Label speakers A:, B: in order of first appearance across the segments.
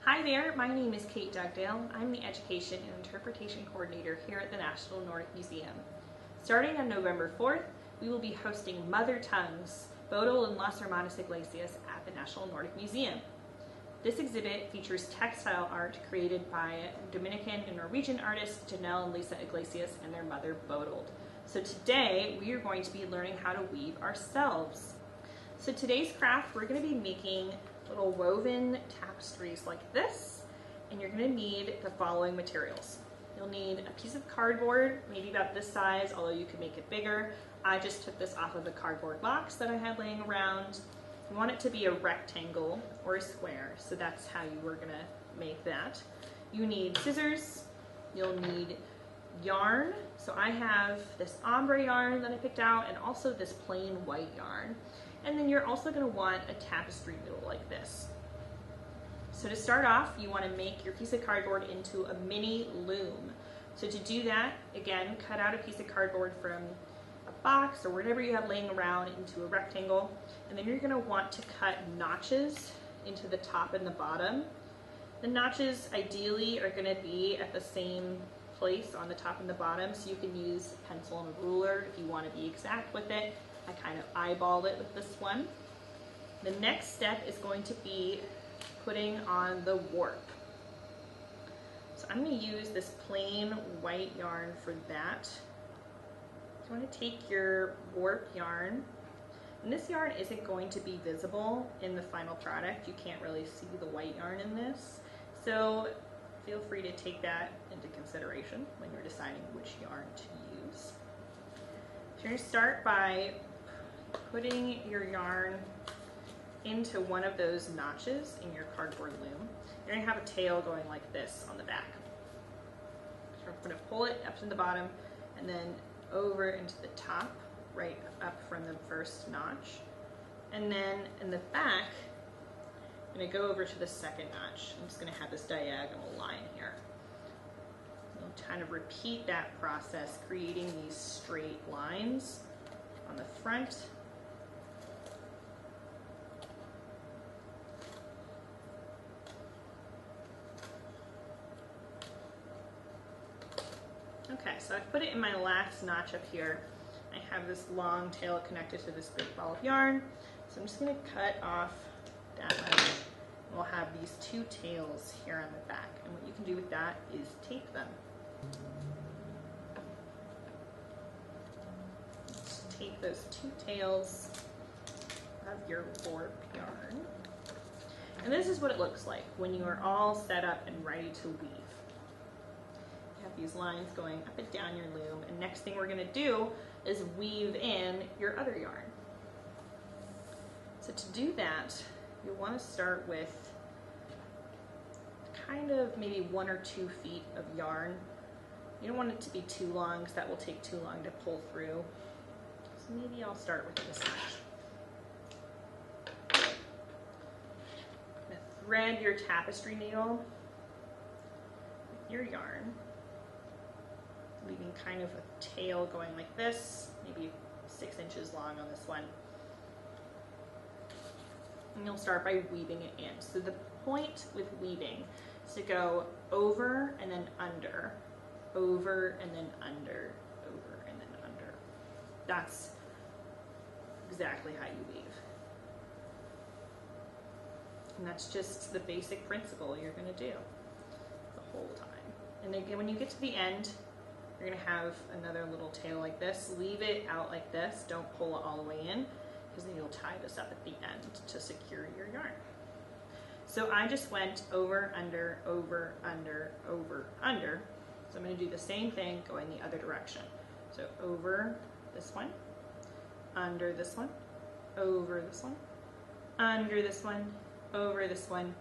A: Hi there, my name is Kate Dugdale. I'm the Education and Interpretation Coordinator here at the National Nordic Museum. Starting on November 4th, we will be hosting Mother Tongues, Bodhild and Las Hermanas Iglesias at the National Nordic Museum. This exhibit features textile art created by Dominican and Norwegian artists Janelle and Lisa Iglesias and their mother Bodhild. So today we are going to be learning how to weave ourselves. So today's craft, we're going to be making little woven tapestries like this, and you're going to need the following materials. You'll need a piece of cardboard, maybe about this size, although you could make it bigger. I just took this off of a cardboard box that I had laying around. You want it to be a rectangle or a square, so that's how you were going to make that. You need scissors, you'll need yarn. So I have this ombre yarn that I picked out and also this plain white yarn. And then you're also going to want a tapestry needle like this. So to start off, you want to make your piece of cardboard into a mini loom. So to do that, again, cut out a piece of cardboard from a box or whatever you have laying around into a rectangle. And then you're going to want to cut notches into the top and the bottom. The notches ideally are going to be at the same place on the top and the bottom, so you can use a pencil and a ruler if you want to be exact with it. I kind of eyeballed it with this one. The next step is going to be putting on the warp. So I'm going to use this plain white yarn for that. You want to take your warp yarn, and this yarn isn't going to be visible in the final product. You can't really see the white yarn in this, so feel free to take that into consideration when you're deciding which yarn to use. So you're going to start by putting your yarn into one of those notches in your cardboard loom. You're going to have a tail going like this on the back. So we're going to pull it up to the bottom and then over into the top, right up from the first notch. And then in the back, I'm going to go over to the second notch. I'm just going to have this diagonal line here. You'll kind of repeat that process, creating these straight lines on the front. Okay, so I've put it in my last notch up here. I have this long tail connected to this big ball of yarn. So I'm just going to cut off that one. We'll have these two tails here on the back. And what you can do with that is tape them. Just tape those two tails of your warp yarn. And this is what it looks like when you are all set up and ready to weave. These lines going up and down your loom, and next thing we're going to do is weave in your other yarn. So to do that, you want to start with kind of maybe 1 or 2 feet of yarn. You don't want it to be too long because that will take too long to pull through. So maybe I'll start with this much. Thread your tapestry needle with your yarn, leaving kind of a tail going like this, maybe 6 inches long on this one. And you'll start by weaving it in. So the point with weaving is to go over and then under, over and then under, over and then under. That's exactly how you weave. And that's just the basic principle you're going to do the whole time. And again, when you get to the end, you're going to have another little tail like this. Leave it out like this. Don't pull it all the way in, because then you'll tie this up at the end to secure your yarn. So I just went over, under, over, under, over, under. So I'm going to do the same thing going the other direction. So over this one, under this one, over this one, under this one, over this one,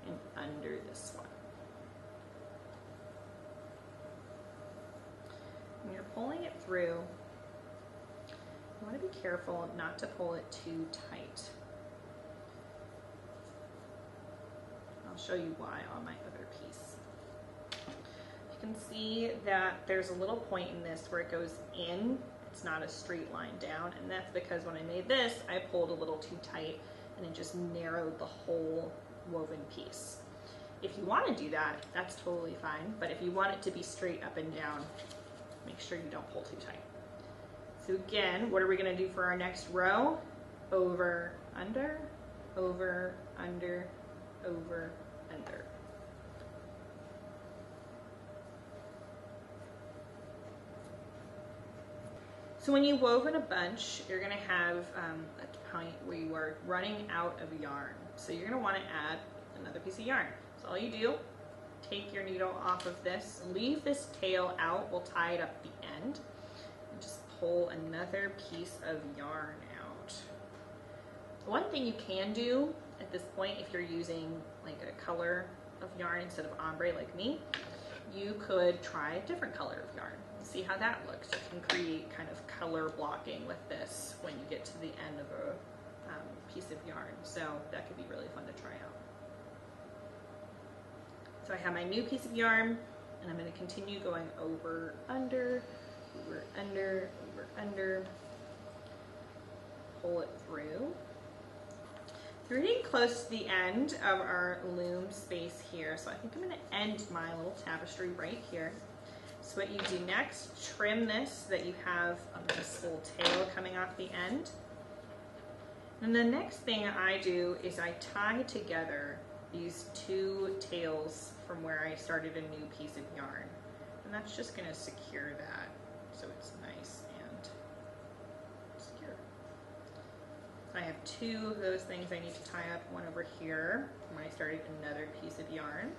A: and under this one. When you're pulling it through, you want to be careful not to pull it too tight. I'll show you why on my other piece. You can see that there's a little point in this where it goes in. It's not a straight line down, and that's because when I made this, I pulled a little too tight and it just narrowed the whole woven piece. If you want to do that, that's totally fine. But if you want it to be straight up and down, make sure you don't pull too tight. So again, what are we going to do for our next row? Over, under, over, under, over, under. So when you woven a bunch, you're going to have a point where you are running out of yarn. So you're going to want to add another piece of yarn. So all you do, take your needle off of this, leave this tail out, we'll tie it up at the end, and just pull another piece of yarn out. One thing you can do at this point, if you're using like a color of yarn instead of ombre like me, you could try a different color of yarn. See how that looks. You can create kind of color blocking with this when you get to the end of a piece of yarn. So that could be really fun to try out. So I have my new piece of yarn, and I'm going to continue going over, under, over, under, over, under, pull it through. So we're getting close to the end of our loom space here, so I think I'm going to end my little tapestry right here. So what you do next, trim this so that you have this little tail coming off the end. And the next thing I do is I tie together these two tails from where I started a new piece of yarn. And that's just going to secure that so it's nice and secure. So I have two of those things I need to tie up, one over here when I started another piece of yarn.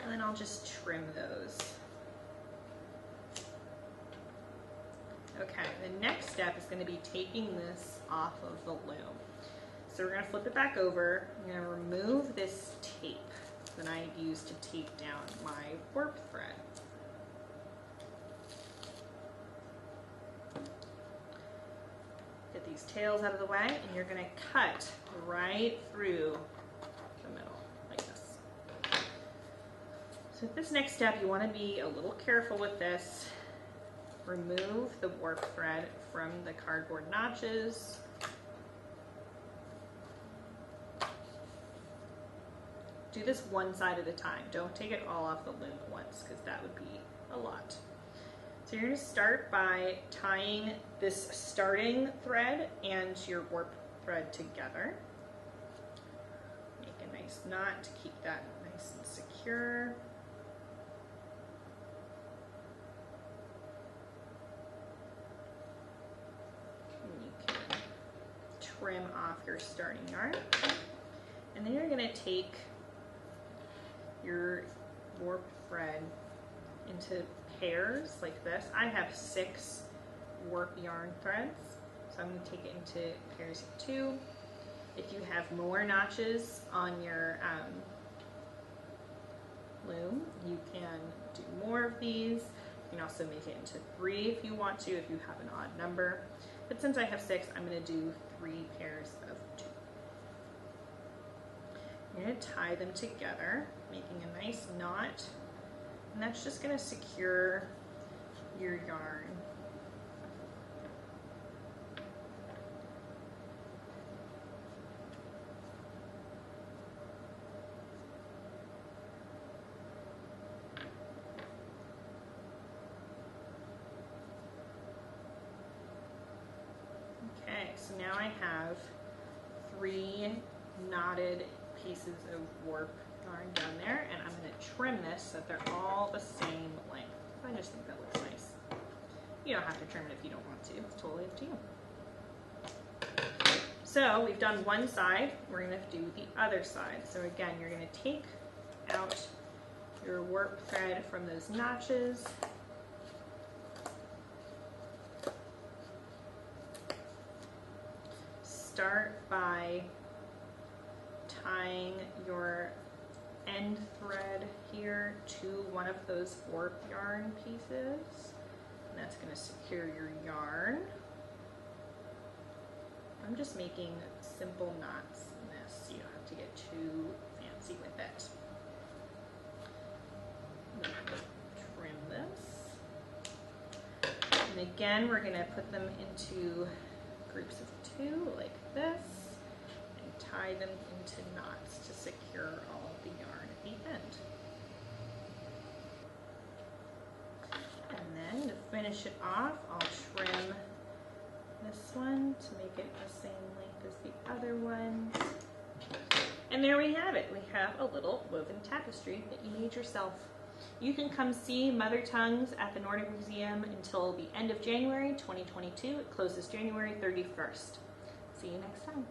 A: And then I'll just trim those. Okay, the next step is going to be taking this off of the loom. So we're going to flip it back over. I'm going to remove this tape that I used to tape down my warp thread. Get these tails out of the way, and you're going to cut right through the middle like this. So at this next step, you want to be a little careful with this. Remove the warp thread from the cardboard notches. Do this one side at a time. Don't take it all off the loom at once, because that would be a lot. So you're going to start by tying this starting thread and your warp thread together. Make a nice knot to keep that nice and secure. Trim off your starting yarn, and then you're going to take your warp thread into pairs like this. I have 6 warp yarn threads, so I'm going to take it into pairs of 2. If you have more notches on your loom, you can do more of these. You can also make it into 3 if you want to, if you have an odd number. But since I have 6, I'm going to do 3 pairs of 2. You're going to tie them together, making a nice knot, and that's just going to secure your yarn. So now I have 3 knotted pieces of warp yarn down there, and I'm going to trim this so that they're all the same length. I just think that looks nice. You don't have to trim it if you don't want to. It's totally up to you. So we've done one side. We're going to do the other side. So again, you're going to take out your warp thread from those notches. Start by tying your end thread here to one of those warp yarn pieces, and that's going to secure your yarn. I'm just making simple knots in this, so you don't have to get too fancy with it. Trim this, and again we're going to put them into groups of 2 like this and tie them into knots to secure all of the yarn at the end. And then to finish it off, I'll trim this one to make it the same length as the other ones. And there we have it. We have a little woven tapestry that you made yourself. You can come see Mother Tongues at the Nordic Museum until the end of January 2022. It closes January 31st. See you next time.